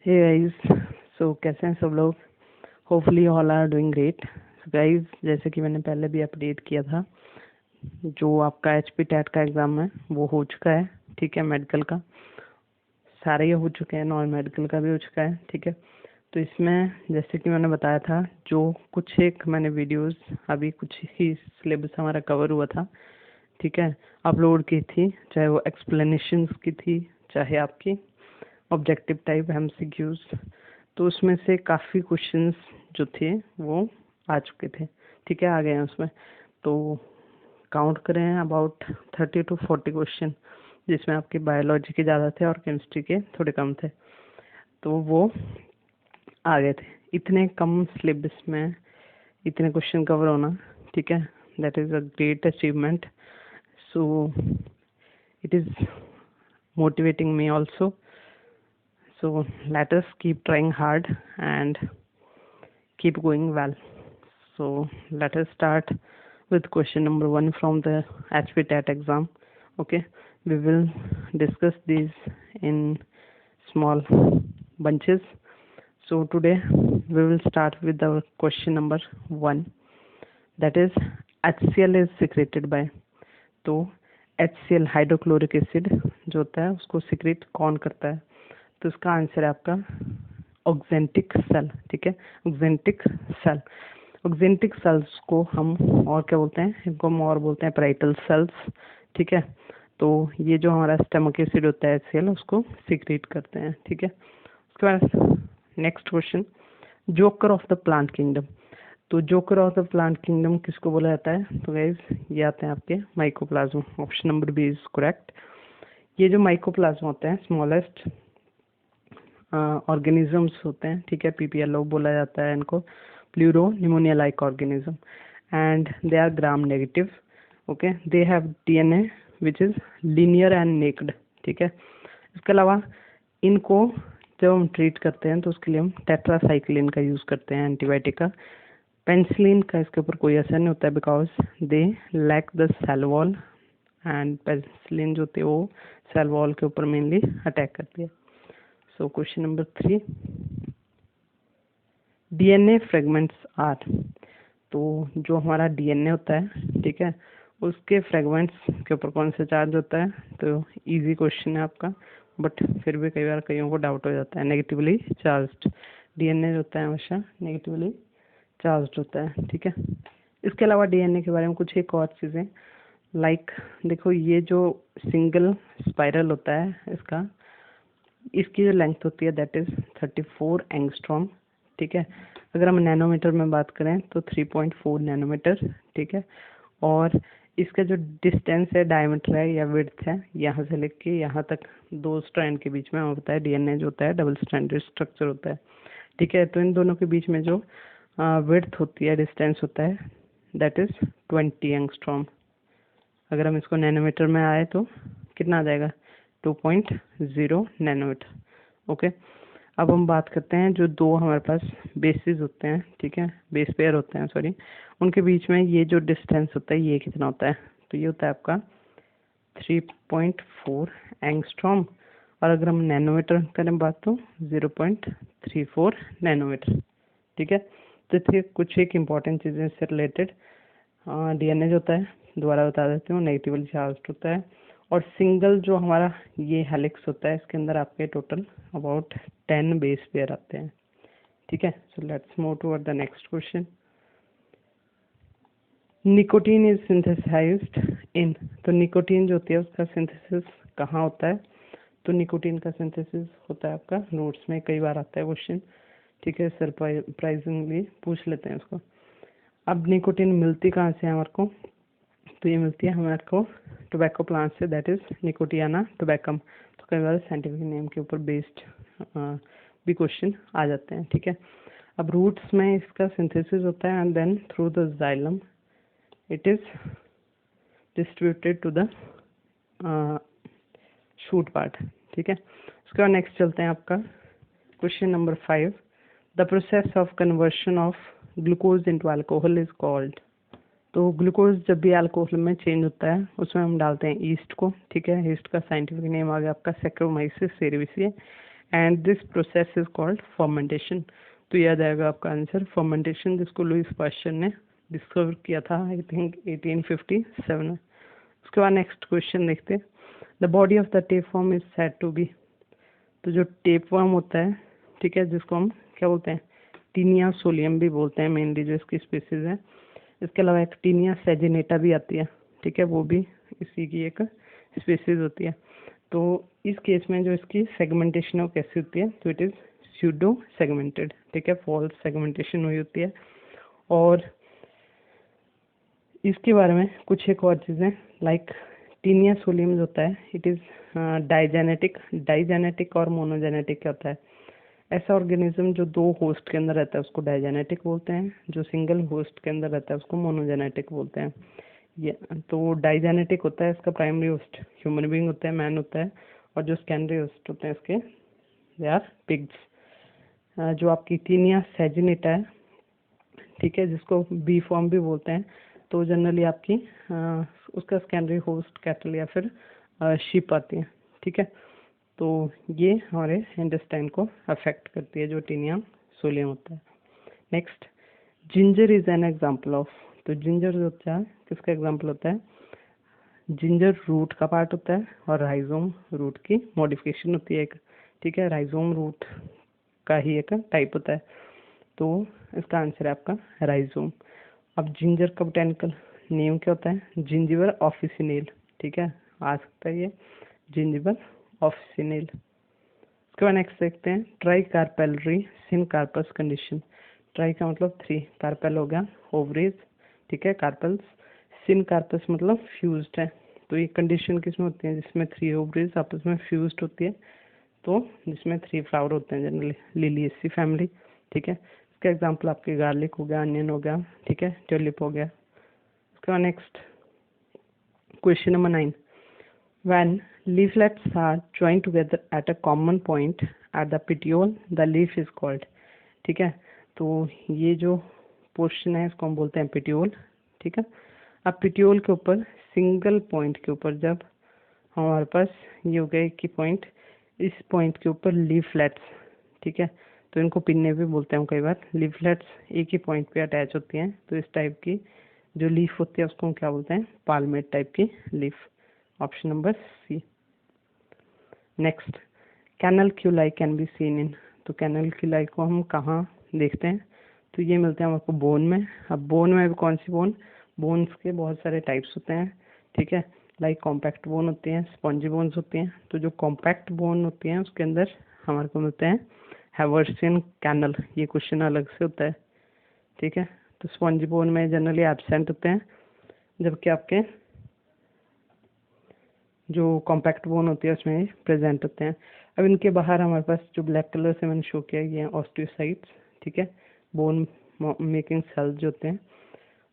Hey guys, सो कैसे हैं सब लोग। Hopefully all are doing great. Guys, जैसे कि मैंने पहले भी अपडेट किया था, जो आपका एचपी टेट का एग्ज़ाम है वो हो चुका है। ठीक है, मेडिकल का सारे ही हो चुके हैं, नॉन मेडिकल का भी हो चुका है। ठीक है, तो इसमें जैसे कि मैंने बताया था, जो कुछ एक मैंने वीडियोस अभी कुछ ही सिलेबस हमारा कवर हुआ था, ठीक है, अपलोड की थी, चाहे वो एक्सप्लेनेशंस की थी, चाहे आपकी ऑब्जेक्टिव टाइप एमसीक्यूज, तो उसमें से काफ़ी क्वेश्चंस जो थे वो आ चुके थे। ठीक है, आ गए हैं उसमें। तो काउंट करें अबाउट 30 to 40 क्वेश्चन, जिसमें आपकी बायोलॉजी के ज़्यादा थे और केमिस्ट्री के थोड़े कम थे, तो वो आ गए थे। इतने कम सिलेबस में इतने क्वेश्चन कवर होना, ठीक है, that is a great achievement. So it is motivating me also. So let us keep trying hard and keep going well. So let us start with question number 1 from the HP TET exam. Okay, we will discuss these in small bunches. So today we will start with the question number 1, that is HCl is secreted by. तो HCl hydrochloric acid जो होता है उसको secrete कौन करता है? तो इसका आंसर है आपका ऑक्जेंटिक सेल। ठीक है, ऑक्जेंटिक सेल। ऑक्जेंटिक सेल्स को हम और क्या बोलते हैं? इनको हम और बोलते हैं पैराइटल सेल्स। ठीक है, तो ये जो हमारा स्टमक एसिड होता है HCl उसको सिक्रेट करते हैं। ठीक है, उसके बाद next question, joker of the plant kingdom. तो joker of the plant kingdom किसको बोला जाता है? तो गाइस ये आते हैं आपके mycoplasma. Option number B is correct. ये जो माइकोप्लाज्मा होते हैं स्मॉलेस्ट ऑर्गेनिजम्स होते हैं, ठीक है, पीपीएलओ बोला जाता है इनको, pleuro pneumonia like organism, and they are gram negative. Okay, they have DNA which is linear and naked. ठीक है, इसके अलावा इनको जब हम ट्रीट करते हैं तो उसके लिए हम टेट्रासाइक्लिन का यूज़ करते हैं, एंटीबायोटिक का। पेनिसिलिन का इसके ऊपर कोई असर नहीं होता है, because they lack the cell wall, and penicillin जो होती है वो सेल वॉल के ऊपर मेनली अटैक करती है। So question number 3, DNA fragments are. तो जो हमारा डीएनए होता है, ठीक है, उसके फ्रेगमेंट्स के ऊपर कौन सा चार्ज होता है? तो इजी क्वेश्चन है आपका, बट फिर भी कई बार कईयों को डाउट हो जाता है। नेगेटिवली चार्ज्ड डीएनए होता है हमेशा नेगेटिवली चार्ज्ड होता है। ठीक है, इसके अलावा डीएनए के बारे में कुछ एक और चीज़ें, लाइक देखो ये जो सिंगल स्पाइरल होता है इसका, इसकी जो लेंथ होती है दैट इज 34 एंगस्ट्रॉम। ठीक है, अगर हम नैनोमीटर में बात करें तो 3.4 नैनोमीटर। ठीक है, और इसका जो डिस्टेंस है, डायमीटर है या विड्थ है, यहाँ से लेके यहाँ तक दो स्ट्रैंड के बीच में होता है। डीएनए जो होता है डबल स्ट्रैंडेड स्ट्रक्चर होता है। ठीक है, तो इन दोनों के बीच में जो विड्थ होती है, डिस्टेंस होता है, दैट इज 20 एंगस्ट्रॉम। अगर हम इसको नैनोमीटर में आए तो कितना आ जाएगा? 2.0 नैनोमीटर। ओके, अब हम बात करते हैं जो दो हमारे पास बेसिस होते हैं, ठीक है, बेस पेयर होते हैं सॉरी, उनके बीच में ये जो डिस्टेंस होता है ये कितना होता है? तो ये होता है आपका 3.4 एंगस्ट्रॉम, और अगर हम नैनोमीटर करें बात तो 0.34 नैनोमीटर। ठीक है, तो थे कुछ एक इम्पॉर्टेंट चीज़ें इससे रिलेटेड। डीएनए जो होता है, दोबारा बता देती हूँ, नेगेटिवली चार्ज्ड होता है, और सिंगल जो हमारा ये हेलिक्स होता है इसके अंदर आपके टोटल अबाउट 10 बेस पेयर आते हैं। ठीक है, so let's move toward the next question. Nicotine is synthesized in. तो निकोटीन जो होती है उसका सिंथेसिस कहाँ होता है? तो निकोटीन का सिंथेसिस होता है आपका नोट्स में, कई बार आता है क्वेश्चन। ठीक है, सरप्राइजिंगली पूछ लेते हैं उसको। अब निकोटीन मिलती कहाँ से है हमारे को? तो ये मिलती है हमारे को टोबैको प्लांट से, दैट इज निकोटियाना टोबैकम। तो कई बार साइंटिफिक नेम के ऊपर बेस्ड भी क्वेश्चन आ जाते हैं। ठीक है, अब रूट्स में इसका सिंथेसिस होता है, and then through the xylem it is distributed to the shoot part. ठीक है, उसके बाद नेक्स्ट चलते हैं आपका question number 5, the process of conversion of glucose into alcohol is called. तो ग्लूकोज जब भी अल्कोहल में चेंज होता है उसमें हम डालते हैं ईस्ट को। ठीक है, ईस्ट का साइंटिफिक नेम आ गया आपका Saccharomyces cerevisiae, and this process is called fermentation. तो यह आ जाएगा आपका आंसर फर्मेंटेशन, जिसको लुईस पास्चर ने डिस्कवर किया था आई थिंक 1857 में। उसके बाद नेक्स्ट क्वेश्चन देखते हैं। The body of the tapeworm is said to be. तो जो टेपवर्म होता है, ठीक है, जिसको हम क्या बोलते हैं, टीनिया सोलियम भी बोलते हैं मेनली, जो इसकी स्पीसीज है। इसके अलावा एक टीनिया सेजिनेटा भी आती है, ठीक है, वो भी इसी की एक स्पीसीज होती है। तो इस केस में जो इसकी सेगमेंटेशन है वो कैसी होती है, तो इट इज़ स्यूडो सेगमेंटेड, ठीक है, फॉल्स सेगमेंटेशन हुई होती है। और इसके बारे में कुछ एक और चीज़ें, लाइक टीनिया सोलियम जो होता है इट इज़ डाइजेनेटिक और मोनोजेनेटिक होता है। ऐसा ऑर्गेनिज्म जो दो होस्ट के अंदर रहता है उसको डाइजेनेटिक बोलते हैं, जो सिंगल होस्ट के अंदर रहता है उसको मोनोजेनेटिक बोलते हैं। ये तो डाइजेनेटिक होता है, इसका प्राइमरी होस्ट ह्यूमन बीइंग होता है, मैन होता है, और जो सेकेंडरी होस्ट होते हैं इसके दे आर पिग्स। जो आपकी टीनिया सेजिनेटा है, ठीक है, जिसको बी फॉर्म भी बोलते हैं, तो जनरली आपकी उसका सेकेंडरी होस्ट कैटल या फिर शीप आती है, ठीक है। तो ये हमारे इंटेस्टाइन को अफेक्ट करती है, जो टीनिया सोलियम होता है। Next, ginger is an example of. तो जिंजर जो होता है किसका एग्जाम्पल होता है, जिंजर रूट का पार्ट होता है और राइजोम रूट की मॉडिफिकेशन होती है एक, ठीक है, राइजोम रूट का ही एक टाइप होता है। तो इसका आंसर है आपका राइजोम। अब जिंजर का बोटेनिकल नेम क्या होता है, जिंजिबर ऑफिसिनेल, ठीक है, आ सकता है ये जिंजिबर ऑफिसिनेल। उसके बाद नेक्स्ट देखते हैं, ट्राई कार्पेलरी सिन कार्पस कंडीशन। ट्राई का मतलब 3, कार्पेल हो गया ओवरीज, ठीक है, कार्पल्स, सिन कार्पस मतलब फ्यूज्ड है। तो ये कंडीशन किसमें होती है, जिसमें 3 ओवरीज आपस में फ्यूज्ड होती है, तो जिसमें 3 फ्लावर होते हैं, जनरली लिलिएसी फैमिली, ठीक है। इसका एग्जाम्पल आपके गार्लिक हो गया, अनियन हो गया, ठीक है, ट्यूलिप हो गया। उसके बाद next question number 9, when leaflets are joined together at a common point at the petiole, the leaf is called, ठीक है। तो ये जो पोर्शन है इसको हम बोलते हैं petiole, ठीक है। अब petiole के ऊपर सिंगल पॉइंट के ऊपर जब हमारे पास ये हो गया कि पॉइंट, इस पॉइंट के ऊपर लीफलेट्स, ठीक है, तो इनको पिन्ने भी बोलते हैं कई बार। लीफलेट्स एक ही पॉइंट पे अटैच होती हैं, तो इस टाइप की जो लीफ होती है उसको हम क्या बोलते हैं, पाल्मेट टाइप की leaf. Option number C. Next, canaliculi can be seen in. तो कैनलक्यूलाई को हम कहाँ देखते हैं, तो ये मिलते हैं आपको बोन में। अब बोन में भी कौन सी बोन, बोन्स के बहुत सारे टाइप्स होते हैं, ठीक है, लाइक कॉम्पैक्ट बोन होती हैं, स्पॉन्जी बोन्स होती हैं। तो जो कॉम्पैक्ट बोन होती हैं उसके अंदर हमारे को मिलते हैं हैवर्सियन कैनल, ये क्वेश्चन अलग से होता है, ठीक है। तो स्पॉन्जी बोन में जनरली एब्सेंट होते हैं, जबकि आपके जो कॉम्पैक्ट बोन होती है उसमें प्रेजेंट होते हैं। अब इनके बाहर हमारे पास जो ब्लैक कलर से मैंने शो किया ये हैं ऑस्टियोसाइट्स, ठीक है, बोन मेकिंग सेल्स जो होते हैं।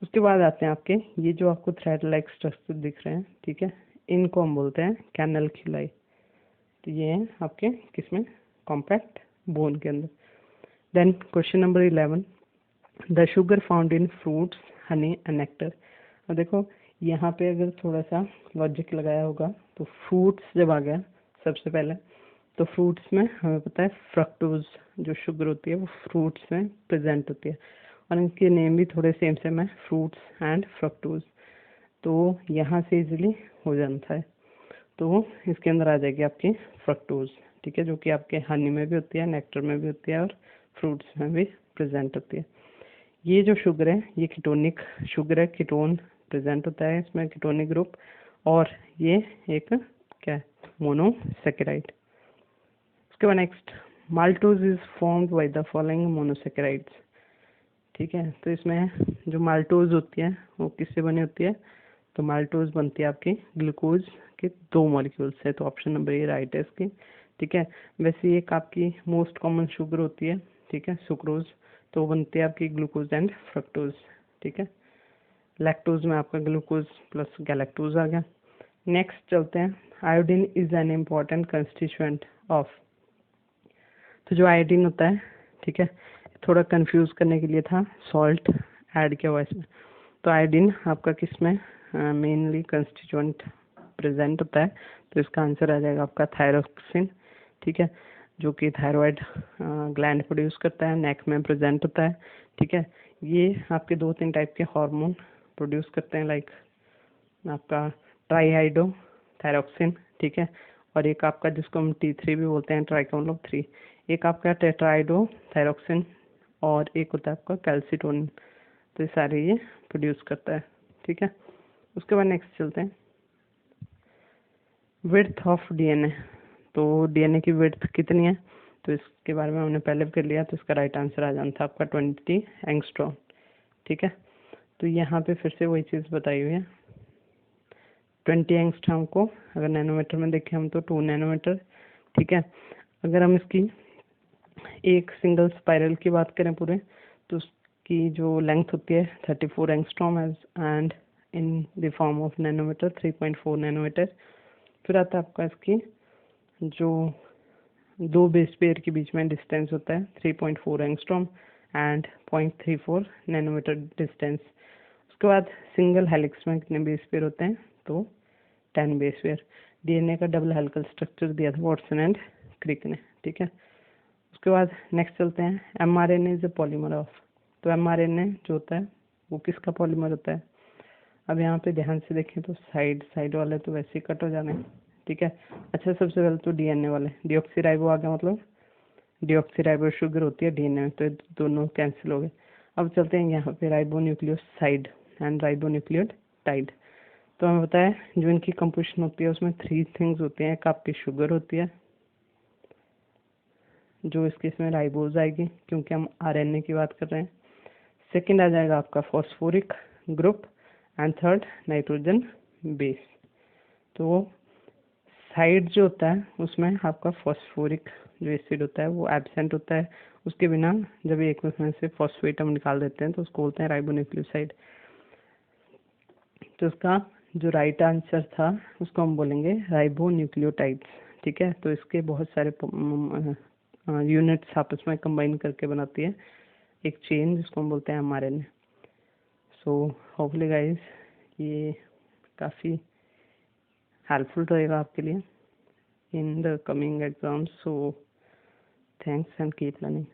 उसके बाद आते हैं आपके ये जो आपको थ्रेड लाइक स्ट्रक्चर दिख रहे हैं, ठीक है, इनको हम बोलते हैं कैनलक्यूलाई। तो ये हैं आपके किसमें, कॉम्पैक्ट बोन के अंदर। Then question number 11, the sugar found in fruits honey and nectar. अब देखो यहाँ पे अगर थोड़ा सा लॉजिक लगाया होगा तो फ्रूट्स जब आ गया सबसे पहले, तो फ्रूट्स में हमें पता है फ्रक्टोज जो शुगर होती है वो फ्रूट्स में प्रेजेंट होती है, और इनके नेम भी थोड़े सेम सेम है, फ्रूट्स एंड फ्रक्टोज। तो यहाँ से इजीली हो जाता है, तो इसके अंदर आ जाएगी आपकी फ्रक्टोज, ठीक है, जो कि आपके हनी में भी होती है, नेक्टर में भी होती है, और फ्रूट्स में भी प्रेजेंट होती है। ये जो शुगर है ये कीटोनिक शुगर है, कीटोन प्रेजेंट होता है इसमें, कीटोनिक ग्रुप, और ये एक क्या है, मोनोसेकेराइड। उसके बाद next, maltose is formed by the following monosaccharides, ठीक है। तो इसमें जो माल्टोज होती है वो किससे बनी होती है, तो माल्टोज बनती है आपकी ग्लूकोज के 2 मॉलिक्यूल से। तो ऑप्शन नंबर ए राइट है इसकी, ठीक है। वैसे एक आपकी मोस्ट कॉमन शुगर होती है, ठीक है, सुक्रोज, तो बनती है आपकी ग्लूकोज एंड फ्रक्टोज, ठीक है। लैक्टोज में आपका ग्लूकोज प्लस गैलेक्टोज आ गया। नेक्स्ट चलते हैं, iodine is an important constituent of. तो जो आयोडीन होता है, ठीक है, थोड़ा कंफ्यूज करने के लिए था, सॉल्ट ऐड किया हुआ इसमें। तो आयोडीन आपका किस में मेनली कंस्टिट्यूएंट प्रेजेंट होता है, तो इसका आंसर आ जाएगा आपका थायरोक्सिन, ठीक है। जो कि थायराइड ग्लैंड प्रोड्यूस करता है, नेक में प्रेजेंट होता है। ठीक है, ये आपके 2-3 टाइप के हार्मोन प्रोड्यूस करते हैं, लाइक आपका ट्राईहाइड्रो थायरॉक्सिन, ठीक है, और एक आपका जिसको हम T3 भी बोलते हैं, ट्राइकोनोल-3, एक आपका टेट्राहाइड्रो थायरॉक्सिन, और एक होता है आपका कैल्सिटोनिन। तो ये सारे ये प्रोड्यूस करता है। ठीक है, उसके बाद नेक्स्ट चलते हैं विड्थ ऑफ डीएनए। तो डीएनए की विड्थ कितनी है, तो इसके बारे में हमने पहले भी कर लिया, तो इसका राइट आंसर आ जाना था आपका 20 एंगस्ट्रॉम। ठीक है, तो यहाँ पे फिर से वही चीज़ बताई हुई है। 20 एंगस्ट्रॉम को अगर नैनोमीटर में देखें हम तो 2 नैनोमीटर। ठीक है, अगर हम इसकी एक सिंगल स्पाइरल की बात करें पूरे, तो उसकी जो लेंथ होती है 34 angstrom and in the form of nanometer 3.4 nanometer. फिर आता है आपका इसकी जो 2 बेस पेयर के बीच में डिस्टेंस होता है 3.4 एंगस्ट्रॉम एंड 0.34 नैनोमीटर डिस्टेंस। उसके बाद सिंगल हेलिक्स में कितने बेस पेयर होते हैं, तो 10 बेस पेयर। डीएनए का डबल हेलिकल स्ट्रक्चर दिया था वाटसन एंड क्रिक ने। ठीक है, उसके बाद नेक्स्ट चलते हैं mRNA is a polymer of. तो एमआरएनए जो होता है वो किसका पॉलीमर होता है। अब यहाँ पे ध्यान से देखें तो साइड वाले तो वैसे ही कट हो जाने। ठीक है, अच्छा सबसे पहले तो डीएनए वाले डीऑक्सीराइबो आ गया, मतलब डीऑक्सीराइबो शुगर होती है डीएनए में, तो दोनों कैंसिल हो गए। अब चलते हैं यहाँ पे ribo nucleoside and ribo nucleotide. तो हमें पता है जो इनकी कंपोजिशन होती है उसमें 3 थिंग्स होती हैं। एक आपकी शुगर होती है, जो इस केस में राइबोज आएगी क्योंकि हम आरएनए की बात कर रहे हैं। सेकंड आ जाएगा आपका phosphoric group and third nitrogen base. तो साइड जो होता है उसमें आपका फॉस्फोरिक जो एसिड होता है वो एब्सेंट होता है, उसके बिना जब एक उसमें से फॉस्फेट हम निकाल देते हैं तो उसको बोलते हैं राइबोन्यूक्लियोसाइड। तो उसका जो राइट आंसर था उसको हम बोलेंगे राइबोन्यूक्लियोटाइड्स। ठीक है, तो इसके बहुत सारे यूनिट्स आपस में कंबाइन करके बनाती है एक चेन जिसको हम बोलते हैं एमआरएनए। सो होपफुली गाइस ये काफ़ी हेल्पफुल रहेगा आपके लिए in the coming exams. So thanks and keep learning.